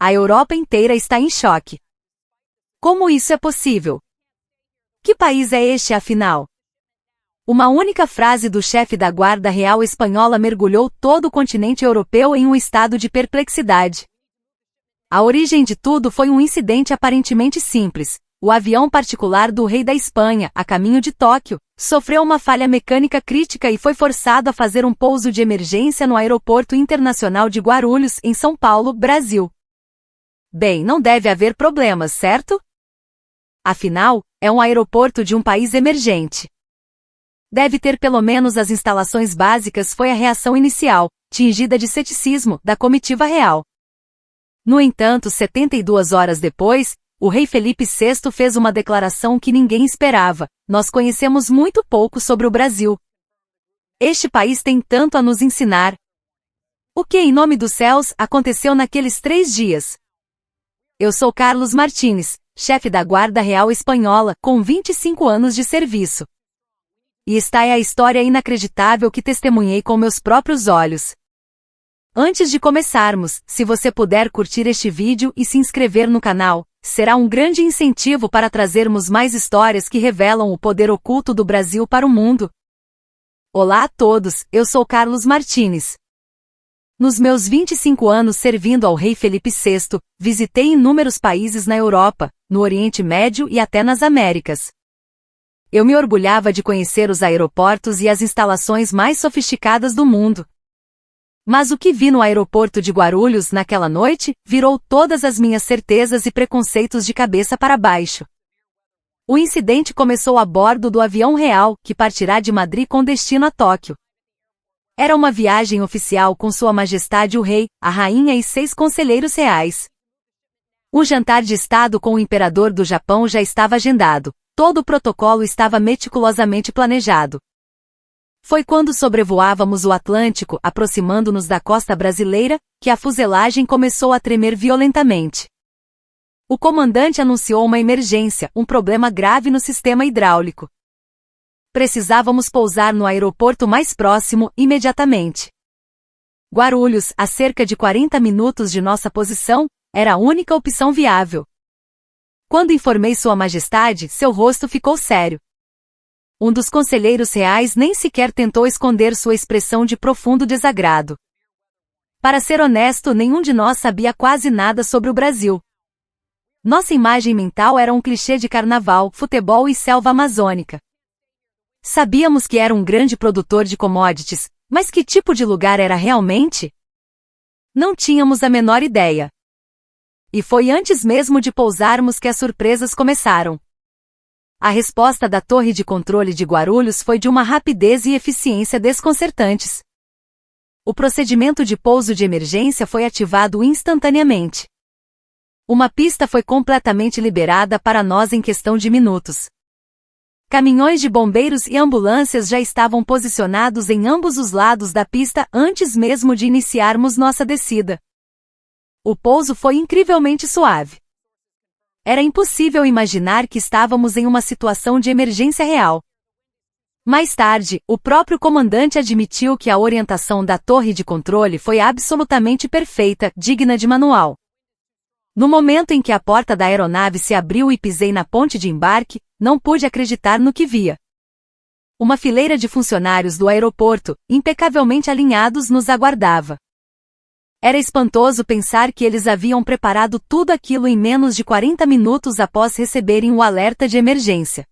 A Europa inteira está em choque. Como isso é possível? Que país é este, afinal? Uma única frase do chefe da Guarda Real Espanhola mergulhou todo o continente europeu em um estado de perplexidade. A origem de tudo foi um incidente aparentemente simples. O avião particular do rei da Espanha, a caminho de Tóquio, sofreu uma falha mecânica crítica e foi forçado a fazer um pouso de emergência no Aeroporto Internacional de Guarulhos, em São Paulo, Brasil. Bem, não deve haver problemas, certo? Afinal, é um aeroporto de um país emergente. Deve ter pelo menos as instalações básicas, foi a reação inicial, tingida de ceticismo, da comitiva real. No entanto, 72 horas depois, o rei Felipe VI fez uma declaração que ninguém esperava: nós conhecemos muito pouco sobre o Brasil. Este país tem tanto a nos ensinar. O que, em nome dos céus, aconteceu naqueles 3 dias? Eu sou Carlos Martínez, chefe da Guarda Real Espanhola, com 25 anos de serviço. E esta é a história inacreditável que testemunhei com meus próprios olhos. Antes de começarmos, se você puder curtir este vídeo e se inscrever no canal, será um grande incentivo para trazermos mais histórias que revelam o poder oculto do Brasil para o mundo. Olá a todos, eu sou Carlos Martínez. Nos meus 25 anos servindo ao rei Felipe VI, visitei inúmeros países na Europa, no Oriente Médio e até nas Américas. Eu me orgulhava de conhecer os aeroportos e as instalações mais sofisticadas do mundo. Mas o que vi no aeroporto de Guarulhos naquela noite, virou todas as minhas certezas e preconceitos de cabeça para baixo. O incidente começou a bordo do avião real, que partirá de Madrid com destino a Tóquio. Era uma viagem oficial com Sua Majestade o Rei, a Rainha e 6 conselheiros reais. O jantar de Estado com o Imperador do Japão já estava agendado, todo o protocolo estava meticulosamente planejado. Foi quando sobrevoávamos o Atlântico, aproximando-nos da costa brasileira, que a fuselagem começou a tremer violentamente. O comandante anunciou uma emergência, um problema grave no sistema hidráulico. Precisávamos pousar no aeroporto mais próximo, imediatamente. Guarulhos, a cerca de 40 minutos de nossa posição, era a única opção viável. Quando informei Sua Majestade, seu rosto ficou sério. Um dos conselheiros reais nem sequer tentou esconder sua expressão de profundo desagrado. Para ser honesto, nenhum de nós sabia quase nada sobre o Brasil. Nossa imagem mental era um clichê de carnaval, futebol e selva amazônica. Sabíamos que era um grande produtor de commodities, mas que tipo de lugar era realmente? Não tínhamos a menor ideia. E foi antes mesmo de pousarmos que as surpresas começaram. A resposta da torre de controle de Guarulhos foi de uma rapidez e eficiência desconcertantes. O procedimento de pouso de emergência foi ativado instantaneamente. Uma pista foi completamente liberada para nós em questão de minutos. Caminhões de bombeiros e ambulâncias já estavam posicionados em ambos os lados da pista antes mesmo de iniciarmos nossa descida. O pouso foi incrivelmente suave. Era impossível imaginar que estávamos em uma situação de emergência real. Mais tarde, o próprio comandante admitiu que a orientação da torre de controle foi absolutamente perfeita, digna de manual. No momento em que a porta da aeronave se abriu e pisei na ponte de embarque, não pude acreditar no que via. Uma fileira de funcionários do aeroporto, impecavelmente alinhados, nos aguardava. Era espantoso pensar que eles haviam preparado tudo aquilo em menos de 40 minutos após receberem o alerta de emergência.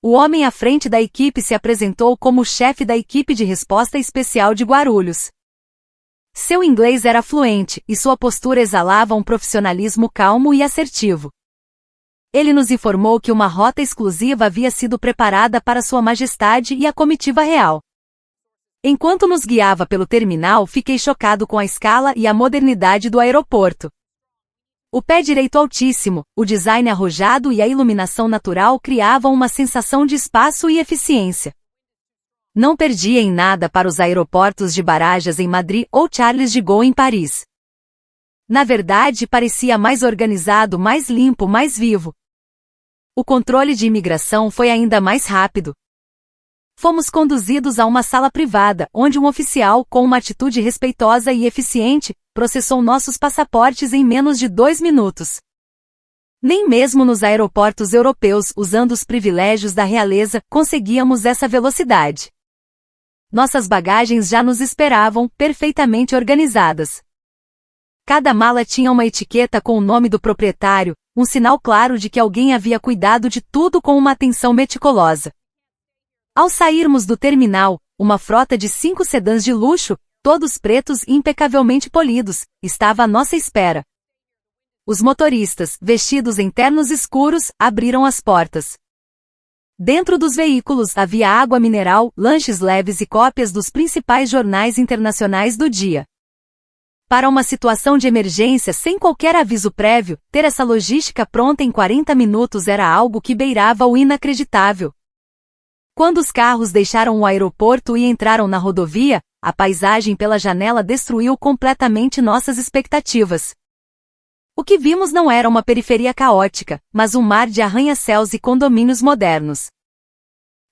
O homem à frente da equipe se apresentou como chefe da equipe de resposta especial de Guarulhos. Seu inglês era fluente, e sua postura exalava um profissionalismo calmo e assertivo. Ele nos informou que uma rota exclusiva havia sido preparada para Sua Majestade e a comitiva real. Enquanto nos guiava pelo terminal, fiquei chocado com a escala e a modernidade do aeroporto. O pé direito altíssimo, o design arrojado e a iluminação natural criavam uma sensação de espaço e eficiência. Não perdia em nada para os aeroportos de Barajas em Madrid ou Charles de Gaulle em Paris. Na verdade, parecia mais organizado, mais limpo, mais vivo. O controle de imigração foi ainda mais rápido. Fomos conduzidos a uma sala privada, onde um oficial, com uma atitude respeitosa e eficiente, processou nossos passaportes em menos de 2 minutos. Nem mesmo nos aeroportos europeus, usando os privilégios da realeza, conseguíamos essa velocidade. Nossas bagagens já nos esperavam, perfeitamente organizadas. Cada mala tinha uma etiqueta com o nome do proprietário, um sinal claro de que alguém havia cuidado de tudo com uma atenção meticulosa. Ao sairmos do terminal, uma frota de 5 sedãs de luxo, todos pretos e impecavelmente polidos, estava à nossa espera. Os motoristas, vestidos em ternos escuros, abriram as portas. Dentro dos veículos havia água mineral, lanches leves e cópias dos principais jornais internacionais do dia. Para uma situação de emergência sem qualquer aviso prévio, ter essa logística pronta em 40 minutos era algo que beirava o inacreditável. Quando os carros deixaram o aeroporto e entraram na rodovia, a paisagem pela janela destruiu completamente nossas expectativas. O que vimos não era uma periferia caótica, mas um mar de arranha-céus e condomínios modernos.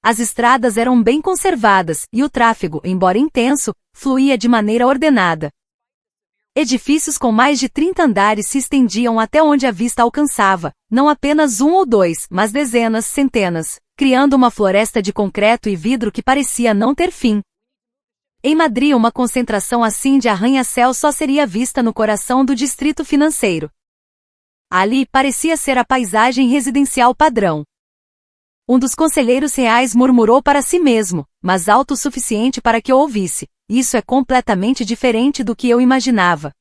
As estradas eram bem conservadas, e o tráfego, embora intenso, fluía de maneira ordenada. Edifícios com mais de 30 andares se estendiam até onde a vista alcançava, não apenas um ou dois, mas dezenas, centenas, criando uma floresta de concreto e vidro que parecia não ter fim. Em Madrid, uma concentração assim de arranha-céus só seria vista no coração do distrito financeiro. Ali parecia ser a paisagem residencial padrão. Um dos conselheiros reais murmurou para si mesmo, mas alto o suficiente para que eu ouvisse: "Isso é completamente diferente do que eu imaginava."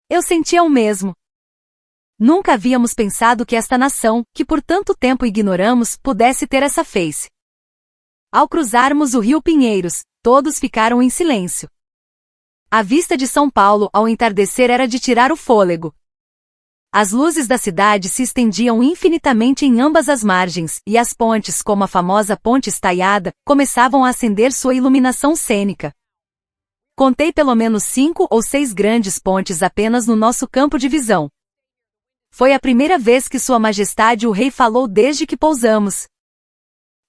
Eu sentia o mesmo. Nunca havíamos pensado que esta nação, que por tanto tempo ignoramos, pudesse ter essa face. Ao cruzarmos o Rio Pinheiros, todos ficaram em silêncio. A vista de São Paulo ao entardecer era de tirar o fôlego. As luzes da cidade se estendiam infinitamente em ambas as margens, e as pontes, como a famosa Ponte Estaiada, começavam a acender sua iluminação cênica. Contei pelo menos 5 ou 6 grandes pontes apenas no nosso campo de visão. Foi a primeira vez que Sua Majestade o Rei falou desde que pousamos.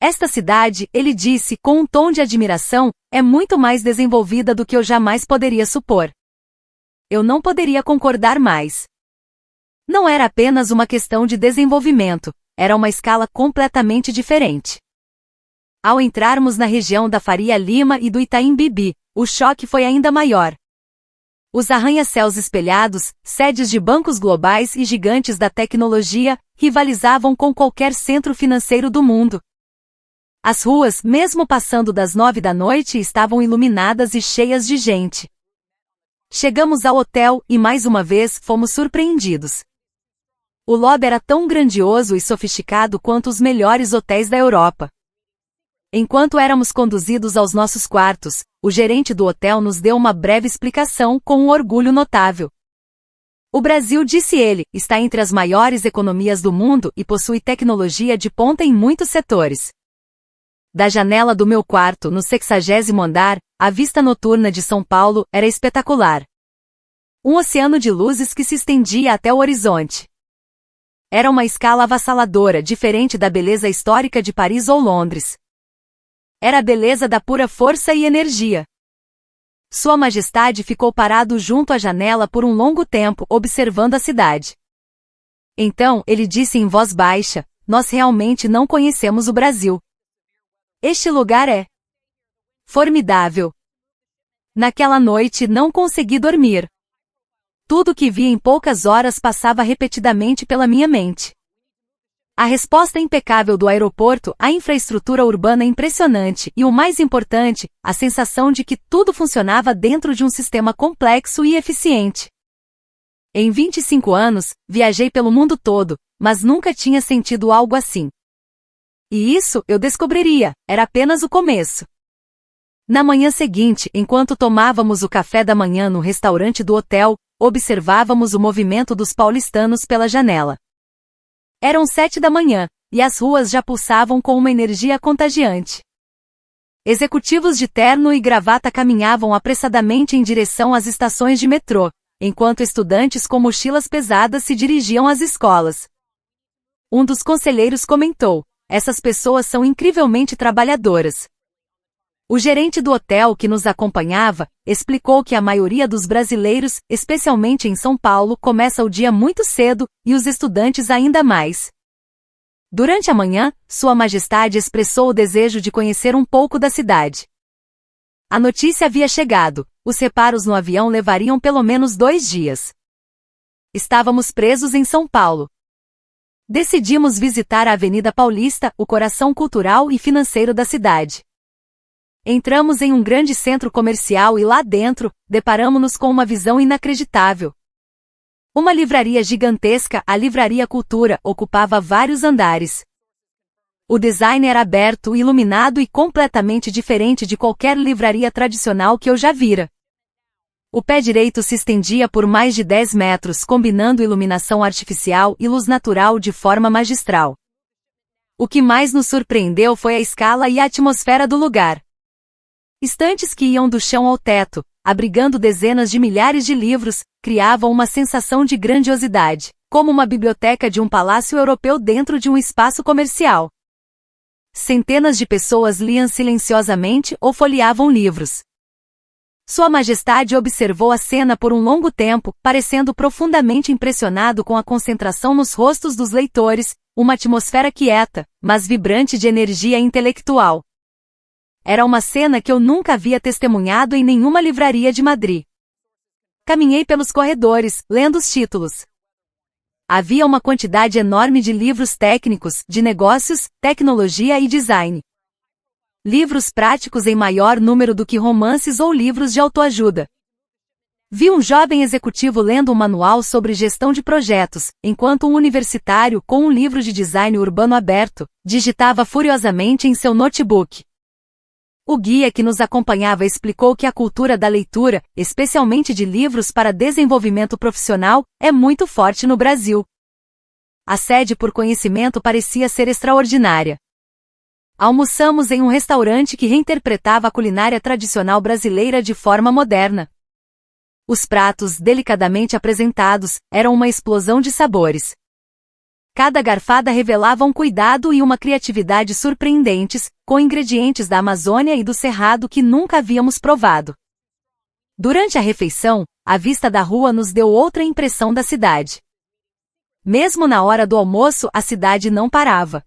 Esta cidade, ele disse com um tom de admiração, é muito mais desenvolvida do que eu jamais poderia supor. Eu não poderia concordar mais. Não era apenas uma questão de desenvolvimento, era uma escala completamente diferente. Ao entrarmos na região da Faria Lima e do Itaim Bibi, o choque foi ainda maior. Os arranha-céus espelhados, sedes de bancos globais e gigantes da tecnologia, rivalizavam com qualquer centro financeiro do mundo. As ruas, mesmo passando das 9 da noite, estavam iluminadas e cheias de gente. Chegamos ao hotel e mais uma vez fomos surpreendidos. O lobby era tão grandioso e sofisticado quanto os melhores hotéis da Europa. Enquanto éramos conduzidos aos nossos quartos, o gerente do hotel nos deu uma breve explicação com um orgulho notável. O Brasil, disse ele, está entre as maiores economias do mundo e possui tecnologia de ponta em muitos setores. Da janela do meu quarto, no 60º andar, a vista noturna de São Paulo era espetacular. Um oceano de luzes que se estendia até o horizonte. Era uma escala avassaladora, diferente da beleza histórica de Paris ou Londres. Era a beleza da pura força e energia. Sua Majestade ficou parado junto à janela por um longo tempo, observando a cidade. Então, ele disse em voz baixa: "Nós realmente não conhecemos o Brasil. Este lugar é formidável." Naquela noite não consegui dormir. Tudo que vi em poucas horas passava repetidamente pela minha mente. A resposta impecável do aeroporto, a infraestrutura urbana impressionante e, o mais importante, a sensação de que tudo funcionava dentro de um sistema complexo e eficiente. Em 25 anos, viajei pelo mundo todo, mas nunca tinha sentido algo assim. E isso, eu descobriria, era apenas o começo. Na manhã seguinte, enquanto tomávamos o café da manhã no restaurante do hotel, observávamos o movimento dos paulistanos pela janela. Eram 7 da manhã, e as ruas já pulsavam com uma energia contagiante. Executivos de terno e gravata caminhavam apressadamente em direção às estações de metrô, enquanto estudantes com mochilas pesadas se dirigiam às escolas. Um dos conselheiros comentou: "Essas pessoas são incrivelmente trabalhadoras." O gerente do hotel que nos acompanhava explicou que a maioria dos brasileiros, especialmente em São Paulo, começa o dia muito cedo e os estudantes ainda mais. Durante a manhã, Sua Majestade expressou o desejo de conhecer um pouco da cidade. A notícia havia chegado, os reparos no avião levariam pelo menos 2 dias. Estávamos presos em São Paulo. Decidimos visitar a Avenida Paulista, o coração cultural e financeiro da cidade. Entramos em um grande centro comercial e lá dentro, deparamo-nos com uma visão inacreditável. Uma livraria gigantesca, a Livraria Cultura, ocupava vários andares. O design era aberto, iluminado e completamente diferente de qualquer livraria tradicional que eu já vira. O pé direito se estendia por mais de 10 metros, combinando iluminação artificial e luz natural de forma magistral. O que mais nos surpreendeu foi a escala e a atmosfera do lugar. Estantes que iam do chão ao teto, abrigando dezenas de milhares de livros, criavam uma sensação de grandiosidade, como uma biblioteca de um palácio europeu dentro de um espaço comercial. Centenas de pessoas liam silenciosamente ou folheavam livros. Sua Majestade observou a cena por um longo tempo, parecendo profundamente impressionado com a concentração nos rostos dos leitores, uma atmosfera quieta, mas vibrante de energia intelectual. Era uma cena que eu nunca havia testemunhado em nenhuma livraria de Madrid. Caminhei pelos corredores, lendo os títulos. Havia uma quantidade enorme de livros técnicos, de negócios, tecnologia e design. Livros práticos em maior número do que romances ou livros de autoajuda. Vi um jovem executivo lendo um manual sobre gestão de projetos, enquanto um universitário com um livro de design urbano aberto, digitava furiosamente em seu notebook. O guia que nos acompanhava explicou que a cultura da leitura, especialmente de livros para desenvolvimento profissional, é muito forte no Brasil. A sede por conhecimento parecia ser extraordinária. Almoçamos em um restaurante que reinterpretava a culinária tradicional brasileira de forma moderna. Os pratos, delicadamente apresentados, eram uma explosão de sabores. Cada garfada revelava um cuidado e uma criatividade surpreendentes, com ingredientes da Amazônia e do Cerrado que nunca havíamos provado. Durante a refeição, a vista da rua nos deu outra impressão da cidade. Mesmo na hora do almoço, a cidade não parava.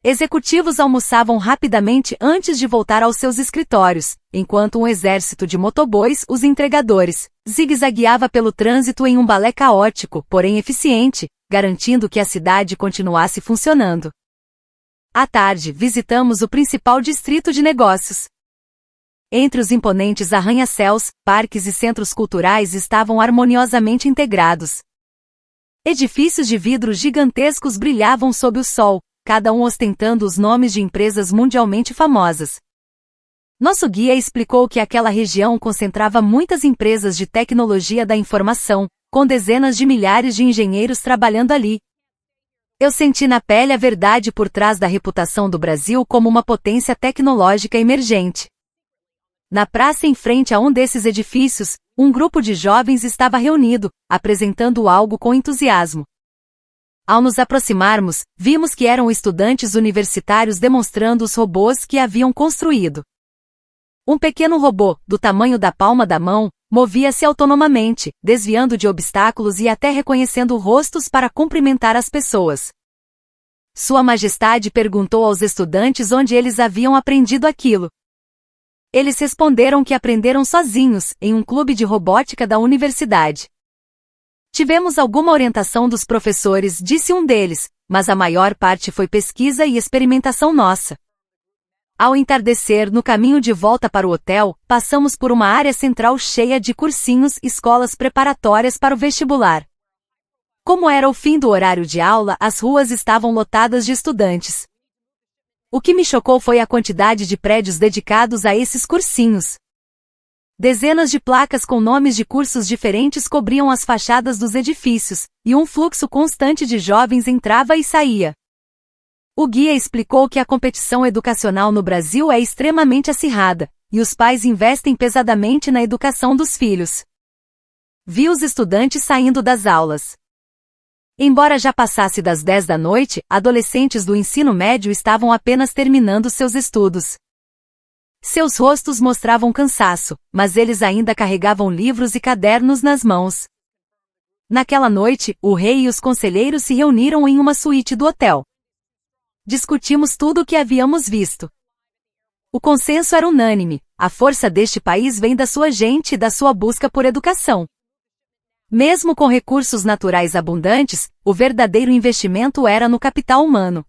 Executivos almoçavam rapidamente antes de voltar aos seus escritórios, enquanto um exército de motoboys, os entregadores, zigue-zagueava pelo trânsito em um balé caótico, porém eficiente, garantindo que a cidade continuasse funcionando. À tarde, visitamos o principal distrito de negócios. Entre os imponentes arranha-céus, parques e centros culturais estavam harmoniosamente integrados. Edifícios de vidro gigantescos brilhavam sob o sol, cada um ostentando os nomes de empresas mundialmente famosas. Nosso guia explicou que aquela região concentrava muitas empresas de tecnologia da informação, com dezenas de milhares de engenheiros trabalhando ali. Eu senti na pele a verdade por trás da reputação do Brasil como uma potência tecnológica emergente. Na praça em frente a um desses edifícios, um grupo de jovens estava reunido, apresentando algo com entusiasmo. Ao nos aproximarmos, vimos que eram estudantes universitários demonstrando os robôs que haviam construído. Um pequeno robô, do tamanho da palma da mão, movia-se autonomamente, desviando de obstáculos e até reconhecendo rostos para cumprimentar as pessoas. Sua Majestade perguntou aos estudantes onde eles haviam aprendido aquilo. Eles responderam que aprenderam sozinhos, em um clube de robótica da universidade. Tivemos alguma orientação dos professores, disse um deles, mas a maior parte foi pesquisa e experimentação nossa. Ao entardecer, no caminho de volta para o hotel, passamos por uma área central cheia de cursinhos e escolas preparatórias para o vestibular. Como era o fim do horário de aula, as ruas estavam lotadas de estudantes. O que me chocou foi a quantidade de prédios dedicados a esses cursinhos. Dezenas de placas com nomes de cursos diferentes cobriam as fachadas dos edifícios, e um fluxo constante de jovens entrava e saía. O guia explicou que a competição educacional no Brasil é extremamente acirrada, e os pais investem pesadamente na educação dos filhos. Vi os estudantes saindo das aulas. Embora já passasse das 10 da noite, adolescentes do ensino médio estavam apenas terminando seus estudos. Seus rostos mostravam cansaço, mas eles ainda carregavam livros e cadernos nas mãos. Naquela noite, o rei e os conselheiros se reuniram em uma suíte do hotel. Discutimos tudo o que havíamos visto. O consenso era unânime: a força deste país vem da sua gente e da sua busca por educação. Mesmo com recursos naturais abundantes, o verdadeiro investimento era no capital humano.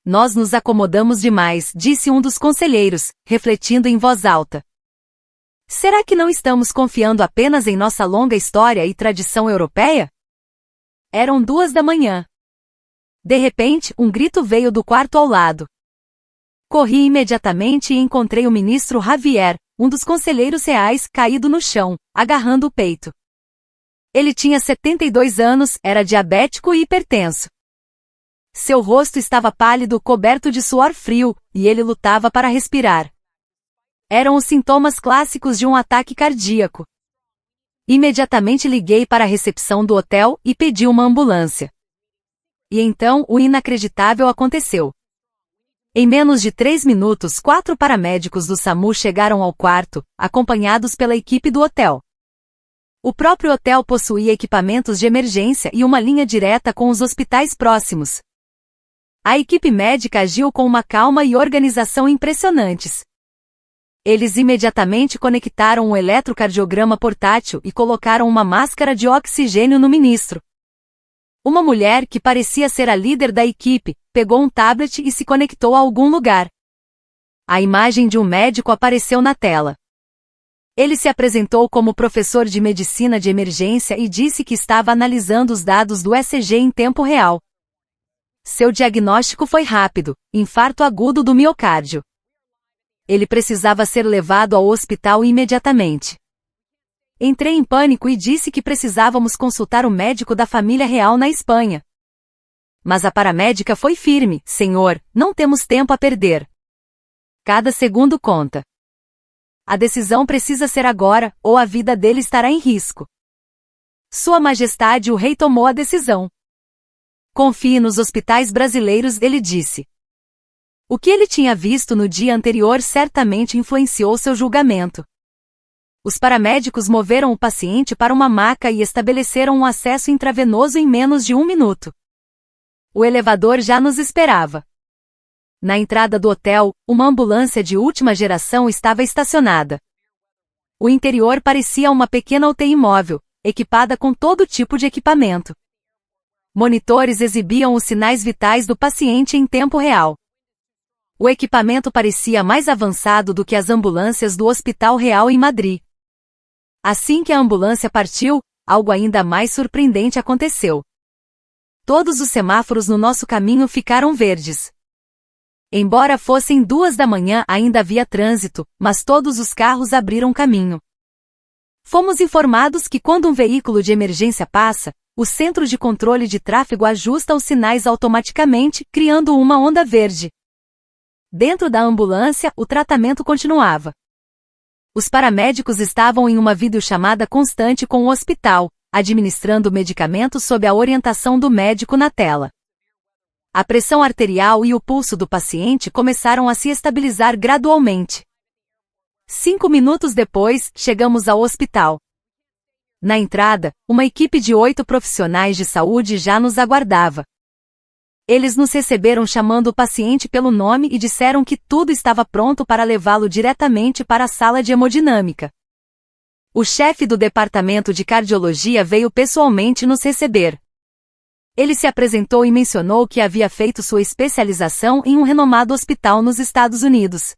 Nós nos acomodamos demais, disse um dos conselheiros, refletindo em voz alta. Será que não estamos confiando apenas em nossa longa história e tradição europeia? Eram 2 da manhã. De repente, um grito veio do quarto ao lado. Corri imediatamente e encontrei o ministro Javier, um dos conselheiros reais, caído no chão, agarrando o peito. Ele tinha 72 anos, era diabético e hipertenso. Seu rosto estava pálido, coberto de suor frio, e ele lutava para respirar. Eram os sintomas clássicos de um ataque cardíaco. Imediatamente liguei para a recepção do hotel e pedi uma ambulância. E então, o inacreditável aconteceu. Em menos de 3 minutos, 4 paramédicos do SAMU chegaram ao quarto, acompanhados pela equipe do hotel. O próprio hotel possuía equipamentos de emergência e uma linha direta com os hospitais próximos. A equipe médica agiu com uma calma e organização impressionantes. Eles imediatamente conectaram um eletrocardiograma portátil e colocaram uma máscara de oxigênio no ministro. Uma mulher, que parecia ser a líder da equipe, pegou um tablet e se conectou a algum lugar. A imagem de um médico apareceu na tela. Ele se apresentou como professor de medicina de emergência e disse que estava analisando os dados do ECG em tempo real. Seu diagnóstico foi rápido: infarto agudo do miocárdio. Ele precisava ser levado ao hospital imediatamente. Entrei em pânico e disse que precisávamos consultar o médico da família real na Espanha. Mas a paramédica foi firme: senhor, não temos tempo a perder. Cada segundo conta. A decisão precisa ser agora, ou a vida dele estará em risco. Sua Majestade o Rei tomou a decisão. Confie nos hospitais brasileiros, ele disse. O que ele tinha visto no dia anterior certamente influenciou seu julgamento. Os paramédicos moveram o paciente para uma maca e estabeleceram um acesso intravenoso em menos de 1 minuto. O elevador já nos esperava. Na entrada do hotel, uma ambulância de última geração estava estacionada. O interior parecia uma pequena UTI móvel, equipada com todo tipo de equipamento. Monitores exibiam os sinais vitais do paciente em tempo real. O equipamento parecia mais avançado do que as ambulâncias do Hospital Real em Madrid. Assim que a ambulância partiu, algo ainda mais surpreendente aconteceu. Todos os semáforos no nosso caminho ficaram verdes. Embora fossem 2 da manhã, ainda havia trânsito, mas todos os carros abriram caminho. Fomos informados que quando um veículo de emergência passa, o centro de controle de tráfego ajusta os sinais automaticamente, criando uma onda verde. Dentro da ambulância, o tratamento continuava. Os paramédicos estavam em uma videochamada constante com o hospital, administrando medicamentos sob a orientação do médico na tela. A pressão arterial e o pulso do paciente começaram a se estabilizar gradualmente. 5 minutos depois, chegamos ao hospital. Na entrada, uma equipe de 8 profissionais de saúde já nos aguardava. Eles nos receberam chamando o paciente pelo nome e disseram que tudo estava pronto para levá-lo diretamente para a sala de hemodinâmica. O chefe do departamento de cardiologia veio pessoalmente nos receber. Ele se apresentou e mencionou que havia feito sua especialização em um renomado hospital nos Estados Unidos.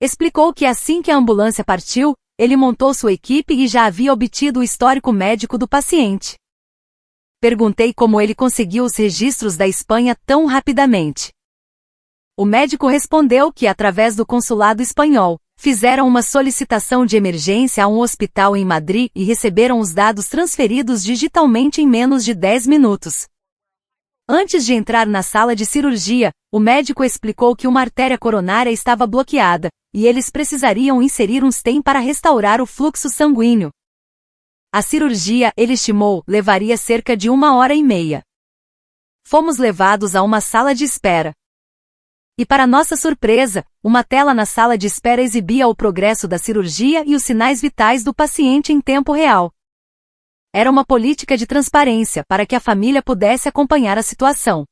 Explicou que assim que a ambulância partiu, ele montou sua equipe e já havia obtido o histórico médico do paciente. Perguntei como ele conseguiu os registros da Espanha tão rapidamente. O médico respondeu que, através do consulado espanhol, fizeram uma solicitação de emergência a um hospital em Madrid e receberam os dados transferidos digitalmente em menos de 10 minutos. Antes de entrar na sala de cirurgia, o médico explicou que uma artéria coronária estava bloqueada, e eles precisariam inserir um stem para restaurar o fluxo sanguíneo. A cirurgia, ele estimou, levaria cerca de 1 hora e meia. Fomos levados a uma sala de espera. E para nossa surpresa, uma tela na sala de espera exibia o progresso da cirurgia e os sinais vitais do paciente em tempo real. Era uma política de transparência para que a família pudesse acompanhar a situação.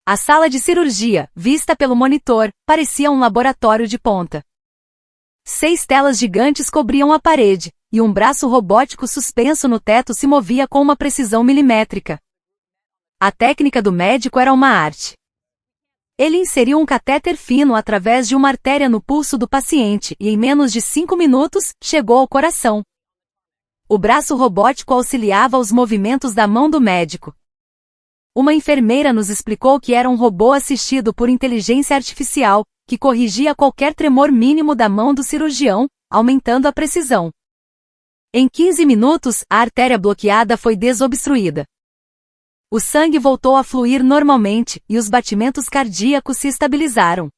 A sala de cirurgia, vista pelo monitor, parecia um laboratório de ponta. 6 telas gigantes cobriam a parede, e um braço robótico suspenso no teto se movia com uma precisão milimétrica. A técnica do médico era uma arte. Ele inseriu um catéter fino através de uma artéria no pulso do paciente e em menos de 5 minutos, chegou ao coração. O braço robótico auxiliava os movimentos da mão do médico. Uma enfermeira nos explicou que era um robô assistido por inteligência artificial, que corrigia qualquer tremor mínimo da mão do cirurgião, aumentando a precisão. Em 15 minutos, a artéria bloqueada foi desobstruída. O sangue voltou a fluir normalmente, e os batimentos cardíacos se estabilizaram.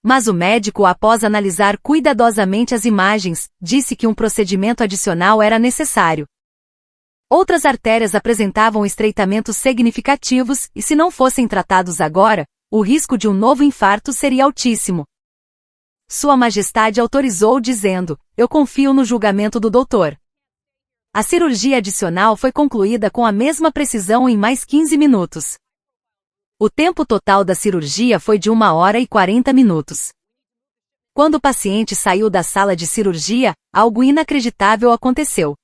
Mas o médico, após analisar cuidadosamente as imagens, disse que um procedimento adicional era necessário. Outras artérias apresentavam estreitamentos significativos, e se não fossem tratados agora, o risco de um novo infarto seria altíssimo. Sua Majestade autorizou dizendo: "Eu confio no julgamento do doutor." A cirurgia adicional foi concluída com a mesma precisão em mais 15 minutos. O tempo total da cirurgia foi de 1 hora e 40 minutos. Quando o paciente saiu da sala de cirurgia, algo inacreditável aconteceu.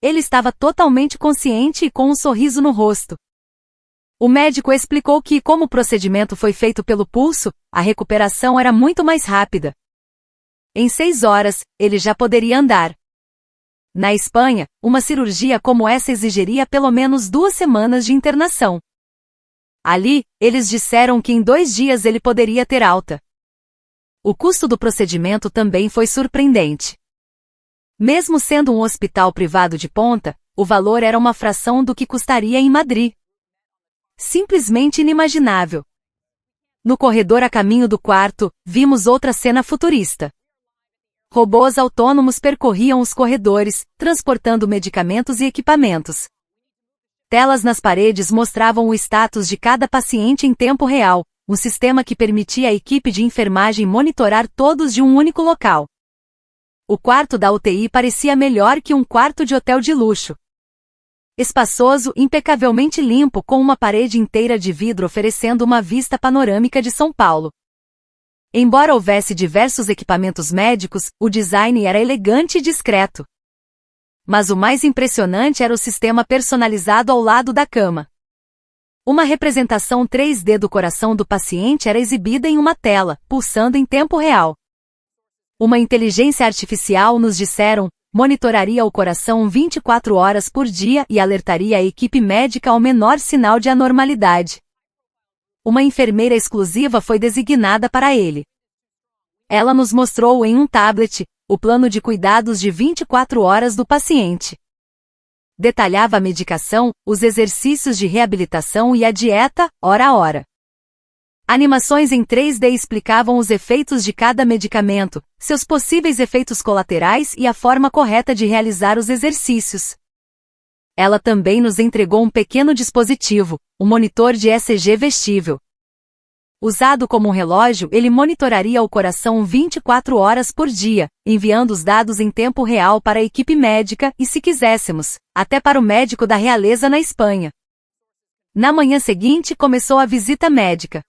Ele estava totalmente consciente e com um sorriso no rosto. O médico explicou que, como o procedimento foi feito pelo pulso, a recuperação era muito mais rápida. Em 6 horas, ele já poderia andar. Na Espanha, uma cirurgia como essa exigiria pelo menos 2 semanas de internação. Ali, eles disseram que em 2 dias ele poderia ter alta. O custo do procedimento também foi surpreendente. Mesmo sendo um hospital privado de ponta, o valor era uma fração do que custaria em Madrid. Simplesmente inimaginável. No corredor a caminho do quarto, vimos outra cena futurista. Robôs autônomos percorriam os corredores, transportando medicamentos e equipamentos. Telas nas paredes mostravam o status de cada paciente em tempo real, um sistema que permitia à equipe de enfermagem monitorar todos de um único local. O quarto da UTI parecia melhor que um quarto de hotel de luxo. Espaçoso, impecavelmente limpo, com uma parede inteira de vidro oferecendo uma vista panorâmica de São Paulo. Embora houvesse diversos equipamentos médicos, o design era elegante e discreto. Mas o mais impressionante era o sistema personalizado ao lado da cama. Uma representação 3D do coração do paciente era exibida em uma tela, pulsando em tempo real. Uma inteligência artificial, nos disseram, monitoraria o coração 24 horas por dia e alertaria a equipe médica ao menor sinal de anormalidade. Uma enfermeira exclusiva foi designada para ele. Ela nos mostrou em um tablet o plano de cuidados de 24 horas do paciente. Detalhava a medicação, os exercícios de reabilitação e a dieta, hora a hora. Animações em 3D explicavam os efeitos de cada medicamento, seus possíveis efeitos colaterais e a forma correta de realizar os exercícios. Ela também nos entregou um pequeno dispositivo, um monitor de ECG vestível. Usado como um relógio, ele monitoraria o coração 24 horas por dia, enviando os dados em tempo real para a equipe médica e, se quiséssemos, até para o médico da realeza na Espanha. Na manhã seguinte começou a visita médica.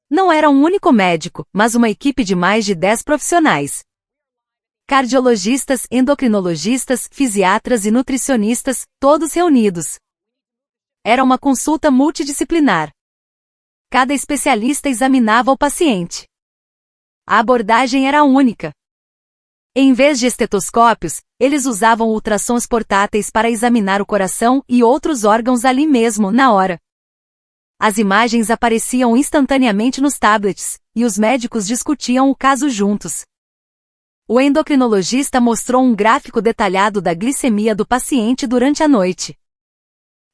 Não era um único médico, mas uma equipe de mais de 10 profissionais. Cardiologistas, endocrinologistas, fisiatras e nutricionistas, todos reunidos. Era uma consulta multidisciplinar. Cada especialista examinava o paciente. A abordagem era única. Em vez de estetoscópios, eles usavam ultrassons portáteis para examinar o coração e outros órgãos ali mesmo, na hora. As imagens apareciam instantaneamente nos tablets, e os médicos discutiam o caso juntos. O endocrinologista mostrou um gráfico detalhado da glicemia do paciente durante a noite.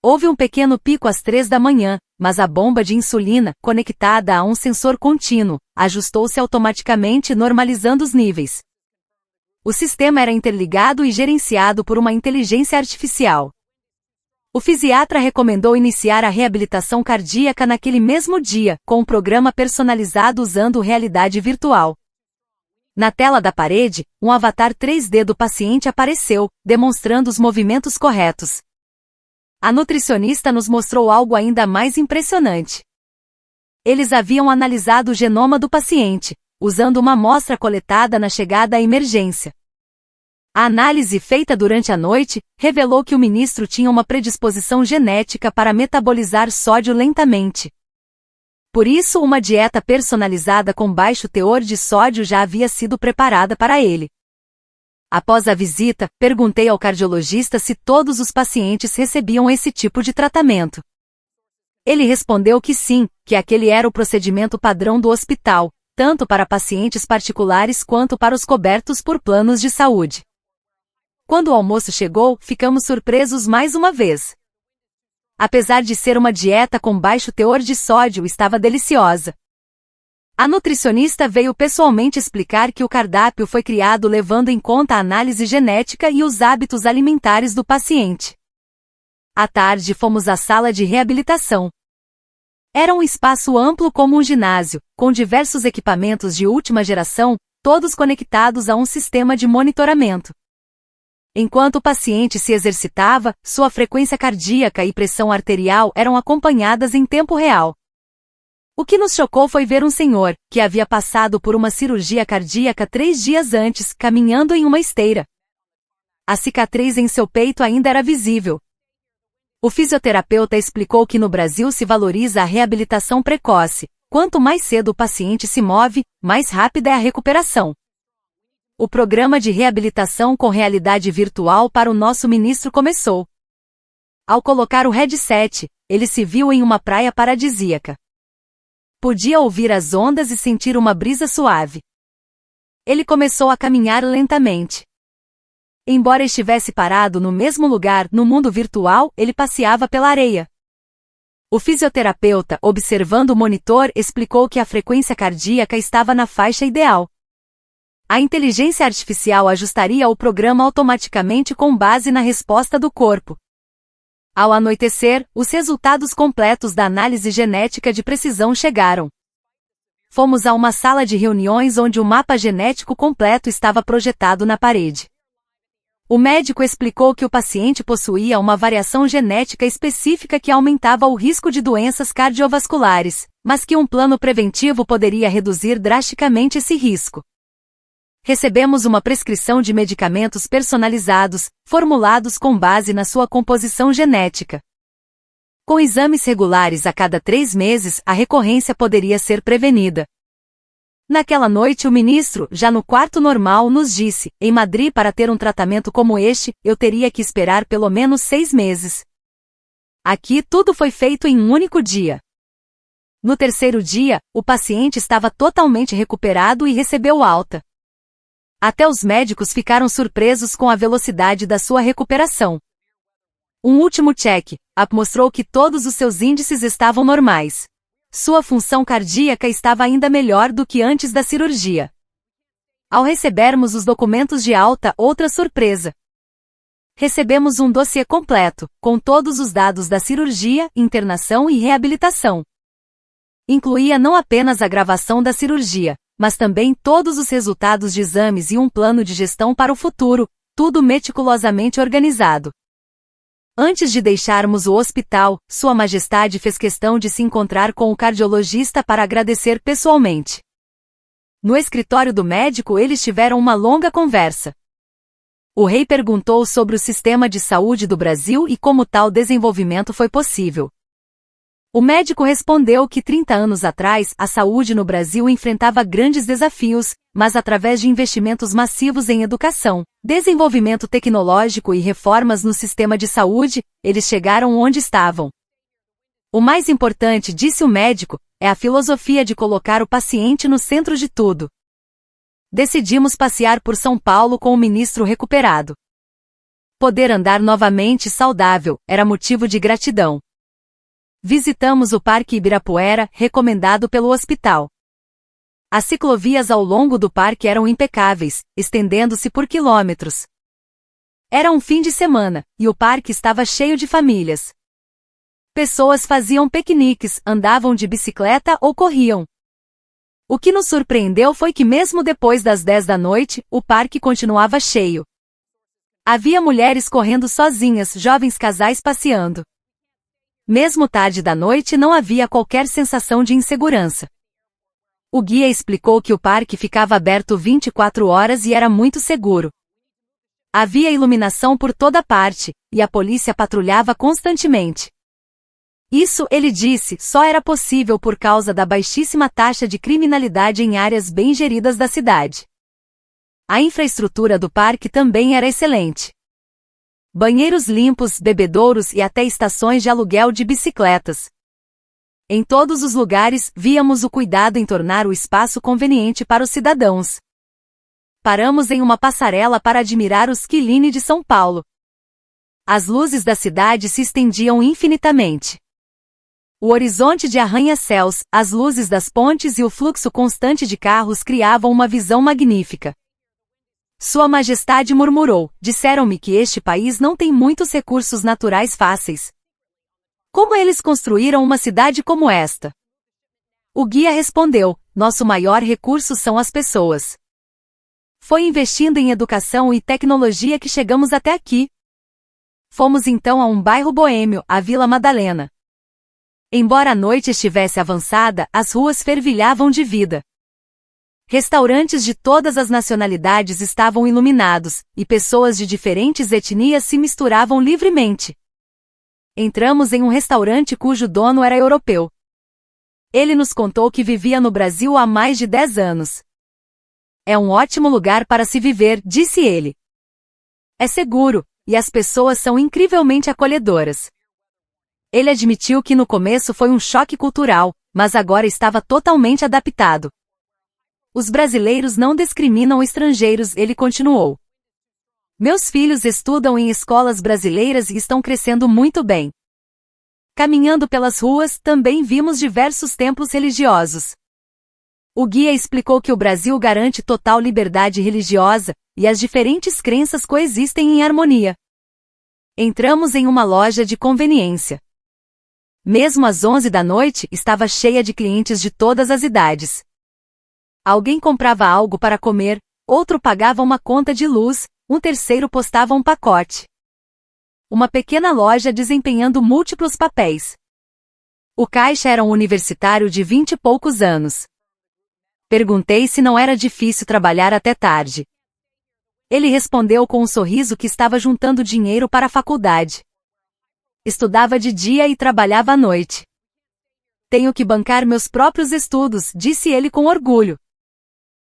Houve um pequeno pico às 3 da manhã, mas a bomba de insulina, conectada a um sensor contínuo, ajustou-se automaticamente, normalizando os níveis. O sistema era interligado e gerenciado por uma inteligência artificial. O fisiatra recomendou iniciar a reabilitação cardíaca naquele mesmo dia, com um programa personalizado usando realidade virtual. Na tela da parede, um avatar 3D do paciente apareceu, demonstrando os movimentos corretos. A nutricionista nos mostrou algo ainda mais impressionante. Eles haviam analisado o genoma do paciente, usando uma amostra coletada na chegada à emergência. A análise feita durante a noite revelou que o ministro tinha uma predisposição genética para metabolizar sódio lentamente. Por isso, uma dieta personalizada com baixo teor de sódio já havia sido preparada para ele. Após a visita, perguntei ao cardiologista se todos os pacientes recebiam esse tipo de tratamento. Ele respondeu que sim, que aquele era o procedimento padrão do hospital, tanto para pacientes particulares quanto para os cobertos por planos de saúde. Quando o almoço chegou, ficamos surpresos mais uma vez. Apesar de ser uma dieta com baixo teor de sódio, estava deliciosa. A nutricionista veio pessoalmente explicar que o cardápio foi criado levando em conta a análise genética e os hábitos alimentares do paciente. À tarde fomos à sala de reabilitação. Era um espaço amplo como um ginásio, com diversos equipamentos de última geração, todos conectados a um sistema de monitoramento. Enquanto o paciente se exercitava, sua frequência cardíaca e pressão arterial eram acompanhadas em tempo real. O que nos chocou foi ver um senhor, que havia passado por uma cirurgia cardíaca 3 dias antes, caminhando em uma esteira. A cicatriz em seu peito ainda era visível. O fisioterapeuta explicou que no Brasil se valoriza a reabilitação precoce. Quanto mais cedo o paciente se move, mais rápida é a recuperação. O programa de reabilitação com realidade virtual para o nosso ministro começou. Ao colocar o headset, ele se viu em uma praia paradisíaca. Podia ouvir as ondas e sentir uma brisa suave. Ele começou a caminhar lentamente. Embora estivesse parado no mesmo lugar, no mundo virtual, ele passeava pela areia. O fisioterapeuta, observando o monitor, explicou que a frequência cardíaca estava na faixa ideal. A inteligência artificial ajustaria o programa automaticamente com base na resposta do corpo. Ao anoitecer, os resultados completos da análise genética de precisão chegaram. Fomos a uma sala de reuniões onde o mapa genético completo estava projetado na parede. O médico explicou que o paciente possuía uma variação genética específica que aumentava o risco de doenças cardiovasculares, mas que um plano preventivo poderia reduzir drasticamente esse risco. Recebemos uma prescrição de medicamentos personalizados, formulados com base na sua composição genética. Com exames regulares a cada 3 meses, a recorrência poderia ser prevenida. Naquela noite o ministro, já no quarto normal, nos disse: em Madrid, para ter um tratamento como este, eu teria que esperar pelo menos 6 meses. Aqui tudo foi feito em um único dia. No terceiro dia, o paciente estava totalmente recuperado e recebeu alta. Até os médicos ficaram surpresos com a velocidade da sua recuperação. Um último check-up mostrou que todos os seus índices estavam normais. Sua função cardíaca estava ainda melhor do que antes da cirurgia. Ao recebermos os documentos de alta, outra surpresa. Recebemos um dossiê completo, com todos os dados da cirurgia, internação e reabilitação. Incluía não apenas a gravação da cirurgia, mas também todos os resultados de exames e um plano de gestão para o futuro, tudo meticulosamente organizado. Antes de deixarmos o hospital, Sua Majestade fez questão de se encontrar com o cardiologista para agradecer pessoalmente. No escritório do médico eles tiveram uma longa conversa. O rei perguntou sobre o sistema de saúde do Brasil e como tal desenvolvimento foi possível. O médico respondeu que 30 anos atrás, a saúde no Brasil enfrentava grandes desafios, mas através de investimentos massivos em educação, desenvolvimento tecnológico e reformas no sistema de saúde, eles chegaram onde estavam. O mais importante, disse o médico, é a filosofia de colocar o paciente no centro de tudo. Decidimos passear por São Paulo com o ministro recuperado. Poder andar novamente saudável era motivo de gratidão. Visitamos o Parque Ibirapuera, recomendado pelo hospital. As ciclovias ao longo do parque eram impecáveis, estendendo-se por quilômetros. Era um fim de semana, e o parque estava cheio de famílias. Pessoas faziam piqueniques, andavam de bicicleta ou corriam. O que nos surpreendeu foi que mesmo depois das 10 da noite, o parque continuava cheio. Havia mulheres correndo sozinhas, jovens casais passeando. Mesmo tarde da noite não havia qualquer sensação de insegurança. O guia explicou que o parque ficava aberto 24 horas e era muito seguro. Havia iluminação por toda parte, e a polícia patrulhava constantemente. Isso, ele disse, só era possível por causa da baixíssima taxa de criminalidade em áreas bem geridas da cidade. A infraestrutura do parque também era excelente. Banheiros limpos, bebedouros e até estações de aluguel de bicicletas. Em todos os lugares, víamos o cuidado em tornar o espaço conveniente para os cidadãos. Paramos em uma passarela para admirar os Quilini de São Paulo. As luzes da cidade se estendiam infinitamente. O horizonte de arranha-céus, as luzes das pontes e o fluxo constante de carros criavam uma visão magnífica. Sua Majestade murmurou, disseram-me que este país não tem muitos recursos naturais fáceis. Como eles construíram uma cidade como esta? O guia respondeu, nosso maior recurso são as pessoas. Foi investindo em educação e tecnologia que chegamos até aqui. Fomos então a um bairro boêmio, a Vila Madalena. Embora a noite estivesse avançada, as ruas fervilhavam de vida. Restaurantes de todas as nacionalidades estavam iluminados, e pessoas de diferentes etnias se misturavam livremente. Entramos em um restaurante cujo dono era europeu. Ele nos contou que vivia no Brasil há mais de 10 anos. É um ótimo lugar para se viver, disse ele. É seguro, e as pessoas são incrivelmente acolhedoras. Ele admitiu que no começo foi um choque cultural, mas agora estava totalmente adaptado. Os brasileiros não discriminam estrangeiros, ele continuou. Meus filhos estudam em escolas brasileiras e estão crescendo muito bem. Caminhando pelas ruas, também vimos diversos templos religiosos. O guia explicou que o Brasil garante total liberdade religiosa, e as diferentes crenças coexistem em harmonia. Entramos em uma loja de conveniência. Mesmo às 11 da noite, estava cheia de clientes de todas as idades. Alguém comprava algo para comer, outro pagava uma conta de luz, um terceiro postava um pacote. Uma pequena loja desempenhando múltiplos papéis. O caixa era um universitário de 20 e poucos anos. Perguntei se não era difícil trabalhar até tarde. Ele respondeu com um sorriso que estava juntando dinheiro para a faculdade. Estudava de dia e trabalhava à noite. Tenho que bancar meus próprios estudos, disse ele com orgulho.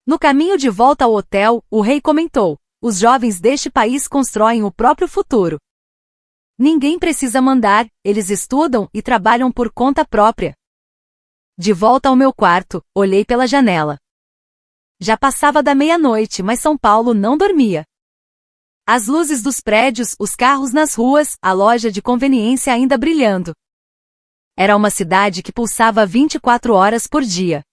No caminho de volta ao hotel, o rei comentou, os jovens deste país constroem o próprio futuro. Ninguém precisa mandar, eles estudam e trabalham por conta própria. De volta ao meu quarto, olhei pela janela. Já passava da meia-noite, mas São Paulo não dormia. As luzes dos prédios, os carros nas ruas, a loja de conveniência ainda brilhando. Era uma cidade que pulsava 24 horas por dia.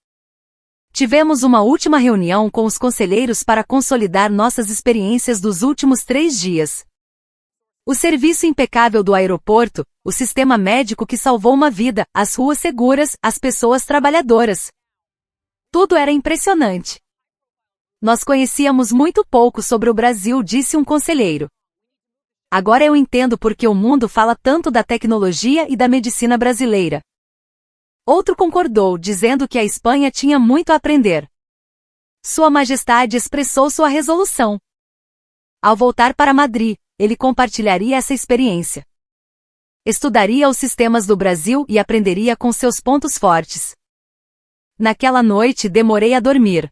Tivemos uma última reunião com os conselheiros para consolidar nossas experiências dos últimos 3 dias. O serviço impecável do aeroporto, o sistema médico que salvou uma vida, as ruas seguras, as pessoas trabalhadoras. Tudo era impressionante. Nós conhecíamos muito pouco sobre o Brasil, disse um conselheiro. Agora eu entendo por que o mundo fala tanto da tecnologia e da medicina brasileira. Outro concordou, dizendo que a Espanha tinha muito a aprender. Sua Majestade expressou sua resolução. Ao voltar para Madrid, ele compartilharia essa experiência. Estudaria os sistemas do Brasil e aprenderia com seus pontos fortes. Naquela noite demorei a dormir.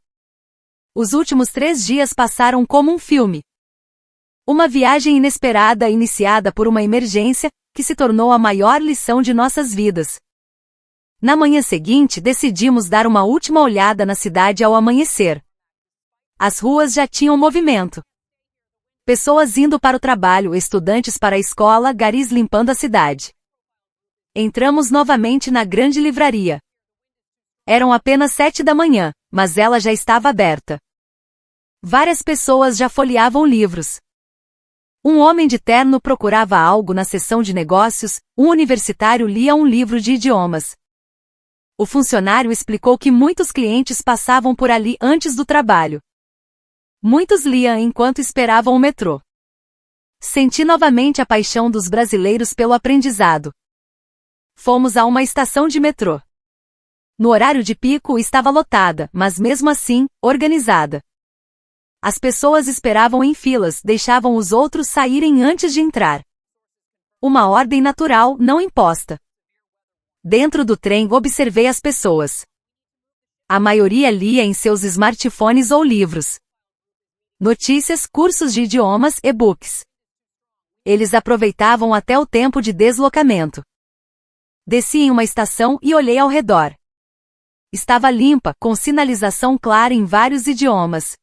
Os últimos 3 dias passaram como um filme. Uma viagem inesperada iniciada por uma emergência, que se tornou a maior lição de nossas vidas. Na manhã seguinte decidimos dar uma última olhada na cidade ao amanhecer. As ruas já tinham movimento. Pessoas indo para o trabalho, estudantes para a escola, garis limpando a cidade. Entramos novamente na grande livraria. Eram apenas 7 da manhã, mas ela já estava aberta. Várias pessoas já folheavam livros. Um homem de terno procurava algo na seção de negócios, um universitário lia um livro de idiomas. O funcionário explicou que muitos clientes passavam por ali antes do trabalho. Muitos liam enquanto esperavam o metrô. Senti novamente a paixão dos brasileiros pelo aprendizado. Fomos a uma estação de metrô. No horário de pico estava lotada, mas mesmo assim, organizada. As pessoas esperavam em filas, deixavam os outros saírem antes de entrar. Uma ordem natural, não imposta. Dentro do trem observei as pessoas. A maioria lia em seus smartphones ou livros. Notícias, cursos de idiomas, e-books. Eles aproveitavam até o tempo de deslocamento. Desci em uma estação e olhei ao redor. Estava limpa, com sinalização clara em vários idiomas.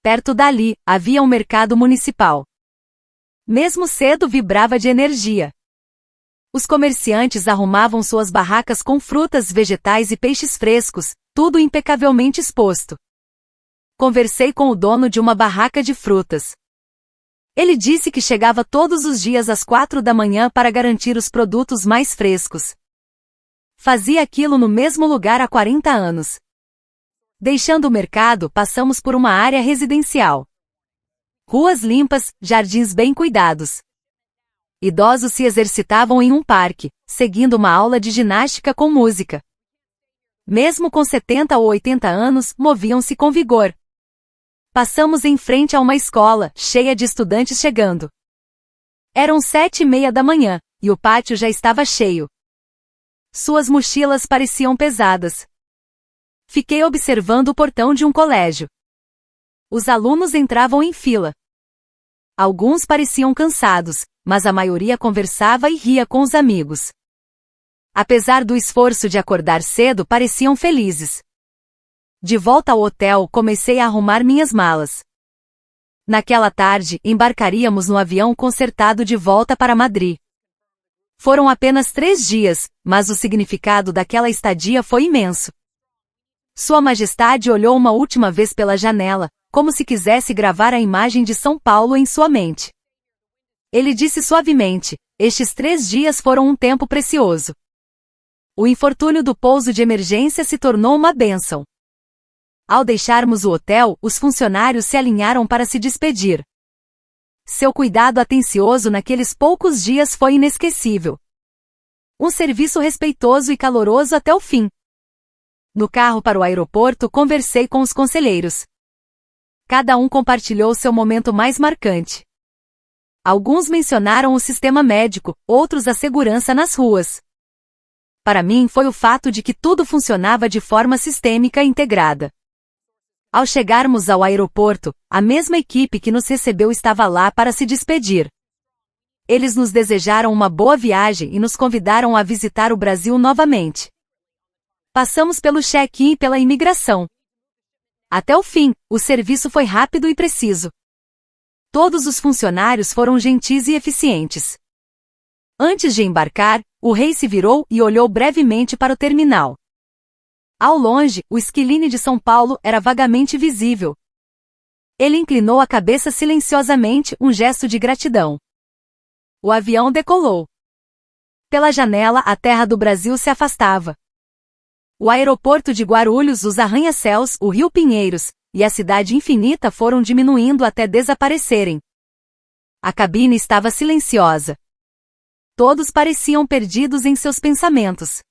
Perto dali, havia um mercado municipal. Mesmo cedo vibrava de energia. Os comerciantes arrumavam suas barracas com frutas, vegetais e peixes frescos, tudo impecavelmente exposto. Conversei com o dono de uma barraca de frutas. Ele disse que chegava todos os dias às 4 da manhã para garantir os produtos mais frescos. Fazia aquilo no mesmo lugar há 40 anos. Deixando o mercado, passamos por uma área residencial. Ruas limpas, jardins bem cuidados. Idosos se exercitavam em um parque, seguindo uma aula de ginástica com música. Mesmo com 70 ou 80 anos, moviam-se com vigor. Passamos em frente a uma escola, cheia de estudantes chegando. Eram 7:30 da manhã, e o pátio já estava cheio. Suas mochilas pareciam pesadas. Fiquei observando o portão de um colégio. Os alunos entravam em fila. Alguns pareciam cansados, mas a maioria conversava e ria com os amigos. Apesar do esforço de acordar cedo, pareciam felizes. De volta ao hotel, comecei a arrumar minhas malas. Naquela tarde, embarcaríamos no avião concertado de volta para Madrid. Foram apenas 3 dias, mas o significado daquela estadia foi imenso. Sua Majestade olhou uma última vez pela janela, como se quisesse gravar a imagem de São Paulo em sua mente. Ele disse suavemente: "Estes 3 dias foram um tempo precioso." O infortúnio do pouso de emergência se tornou uma bênção. Ao deixarmos o hotel, os funcionários se alinharam para se despedir. Seu cuidado atencioso naqueles poucos dias foi inesquecível. Um serviço respeitoso e caloroso até o fim. No carro para o aeroporto, conversei com os conselheiros. Cada um compartilhou seu momento mais marcante. Alguns mencionaram o sistema médico, outros a segurança nas ruas. Para mim foi o fato de que tudo funcionava de forma sistêmica e integrada. Ao chegarmos ao aeroporto, a mesma equipe que nos recebeu estava lá para se despedir. Eles nos desejaram uma boa viagem e nos convidaram a visitar o Brasil novamente. Passamos pelo check-in e pela imigração. Até o fim, o serviço foi rápido e preciso. Todos os funcionários foram gentis e eficientes. Antes de embarcar, o rei se virou e olhou brevemente para o terminal. Ao longe, o esquiline de São Paulo era vagamente visível. Ele inclinou a cabeça silenciosamente, um gesto de gratidão. O avião decolou. Pela janela, a terra do Brasil se afastava. O aeroporto de Guarulhos, os arranha-céus, o rio Pinheiros, e a cidade infinita foram diminuindo até desaparecerem. A cabine estava silenciosa. Todos pareciam perdidos em seus pensamentos.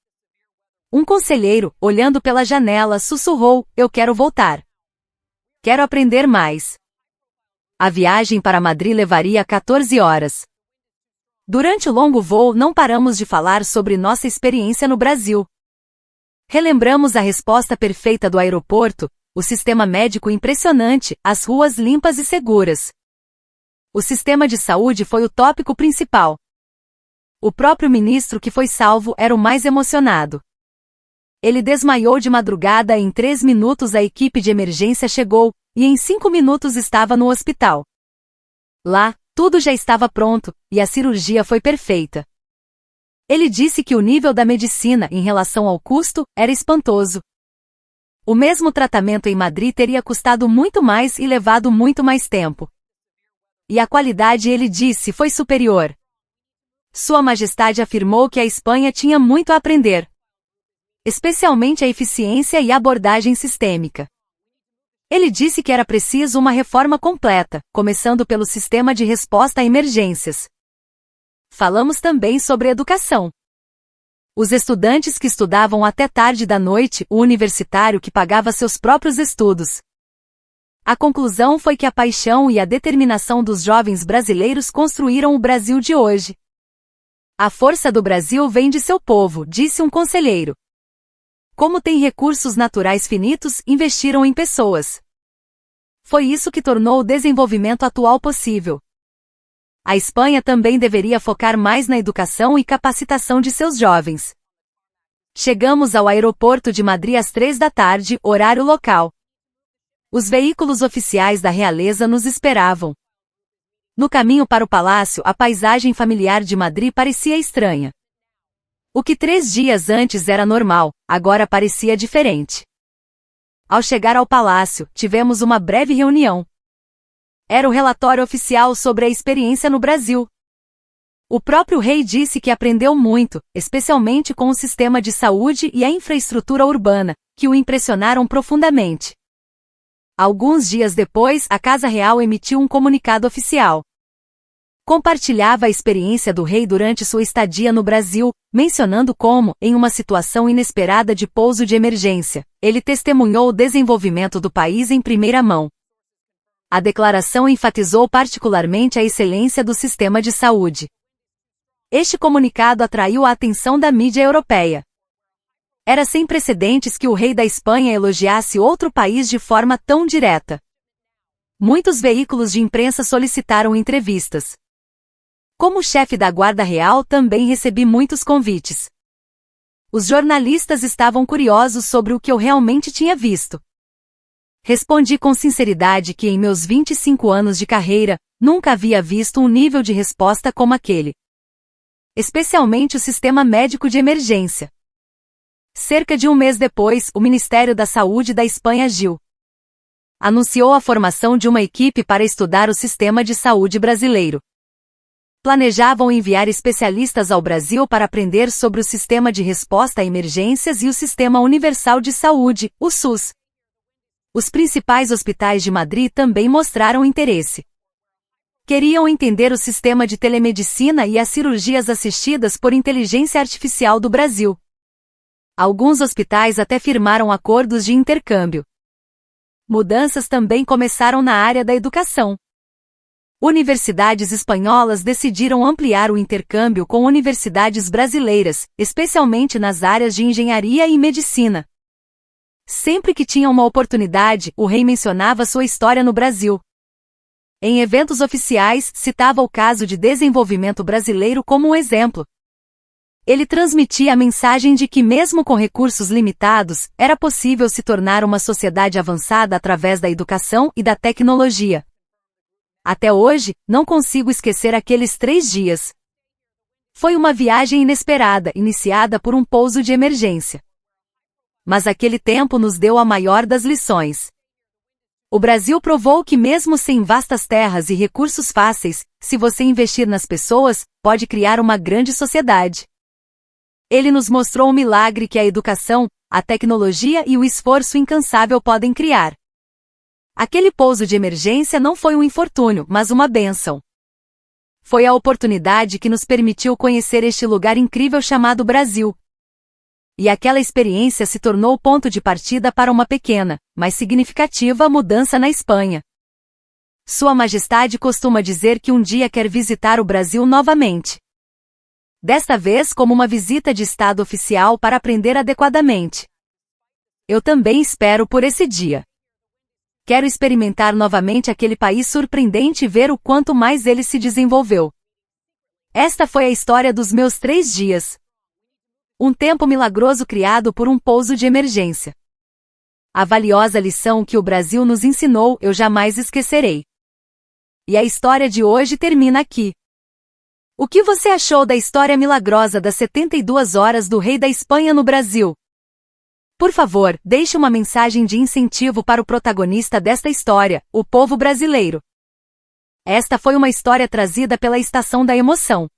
Um conselheiro, olhando pela janela, sussurrou: "Eu quero voltar. Quero aprender mais." A viagem para Madrid levaria 14 horas. Durante o longo voo não paramos de falar sobre nossa experiência no Brasil. Relembramos a resposta perfeita do aeroporto, o sistema médico impressionante, as ruas limpas e seguras. O sistema de saúde foi o tópico principal. O próprio ministro que foi salvo era o mais emocionado. Ele desmaiou de madrugada e em 3 minutos a equipe de emergência chegou, e em 5 minutos estava no hospital. Lá, tudo já estava pronto, e a cirurgia foi perfeita. Ele disse que o nível da medicina em relação ao custo era espantoso. O mesmo tratamento em Madrid teria custado muito mais e levado muito mais tempo. e a qualidade, ele disse, foi superior. Sua Majestade afirmou que a Espanha tinha muito a aprender, especialmente a eficiência e a abordagem sistêmica. Ele disse que era preciso uma reforma completa, começando pelo sistema de resposta a emergências. Falamos também sobre educação. Os estudantes que estudavam até tarde da noite, o universitário que pagava seus próprios estudos. A conclusão foi que a paixão e a determinação dos jovens brasileiros construíram o Brasil de hoje. A força do Brasil vem de seu povo, disse um conselheiro. Como tem recursos naturais finitos, investiram em pessoas. Foi isso que tornou o desenvolvimento atual possível. A Espanha também deveria focar mais na educação e capacitação de seus jovens. Chegamos ao aeroporto de Madrid às 3 da tarde, horário local. Os veículos oficiais da realeza nos esperavam. No caminho para o palácio, a paisagem familiar de Madrid parecia estranha. O que 3 dias antes era normal, agora parecia diferente. Ao chegar ao palácio, tivemos uma breve reunião. Era o relatório oficial sobre a experiência no Brasil. O próprio rei disse que aprendeu muito, especialmente com o sistema de saúde e a infraestrutura urbana, que o impressionaram profundamente. Alguns dias depois, a Casa Real emitiu um comunicado oficial. Compartilhava a experiência do rei durante sua estadia no Brasil, mencionando como, em uma situação inesperada de pouso de emergência, ele testemunhou o desenvolvimento do país em primeira mão. A declaração enfatizou particularmente a excelência do sistema de saúde. Este comunicado atraiu a atenção da mídia europeia. Era sem precedentes que o rei da Espanha elogiasse outro país de forma tão direta. Muitos veículos de imprensa solicitaram entrevistas. Como chefe da Guarda Real, também recebi muitos convites. Os jornalistas estavam curiosos sobre o que eu realmente tinha visto. Respondi com sinceridade que em meus 25 anos de carreira, nunca havia visto um nível de resposta como aquele. Especialmente o sistema médico de emergência. Cerca de um mês depois, o Ministério da Saúde da Espanha agiu. Anunciou a formação de uma equipe para estudar o sistema de saúde brasileiro. Planejavam enviar especialistas ao Brasil para aprender sobre o sistema de resposta a emergências e o Sistema Universal de Saúde, o SUS. Os principais hospitais de Madrid também mostraram interesse. Queriam entender o sistema de telemedicina e as cirurgias assistidas por inteligência artificial do Brasil. Alguns hospitais até firmaram acordos de intercâmbio. Mudanças também começaram na área da educação. Universidades espanholas decidiram ampliar o intercâmbio com universidades brasileiras, especialmente nas áreas de engenharia e medicina. Sempre que tinha uma oportunidade, o rei mencionava sua história no Brasil. Em eventos oficiais, citava o caso de desenvolvimento brasileiro como um exemplo. Ele transmitia a mensagem de que mesmo com recursos limitados, era possível se tornar uma sociedade avançada através da educação e da tecnologia. Até hoje, não consigo esquecer aqueles 3 dias. Foi uma viagem inesperada, iniciada por um pouso de emergência. Mas aquele tempo nos deu a maior das lições. O Brasil provou que mesmo sem vastas terras e recursos fáceis, se você investir nas pessoas, pode criar uma grande sociedade. Ele nos mostrou o milagre que a educação, a tecnologia e o esforço incansável podem criar. Aquele pouso de emergência não foi um infortúnio, mas uma bênção. Foi a oportunidade que nos permitiu conhecer este lugar incrível chamado Brasil. E aquela experiência se tornou o ponto de partida para uma pequena, mas significativa mudança na Espanha. Sua Majestade costuma dizer que um dia quer visitar o Brasil novamente. Desta vez como uma visita de Estado oficial para aprender adequadamente. Eu também espero por esse dia. Quero experimentar novamente aquele país surpreendente e ver o quanto mais ele se desenvolveu. Esta foi a história dos meus 3 dias. Um tempo milagroso criado por um pouso de emergência. A valiosa lição que o Brasil nos ensinou eu jamais esquecerei. E a história de hoje termina aqui. O que você achou da história milagrosa das 72 horas do rei da Espanha no Brasil? Por favor, deixe uma mensagem de incentivo para o protagonista desta história, o povo brasileiro. Esta foi uma história trazida pela Estação da Emoção.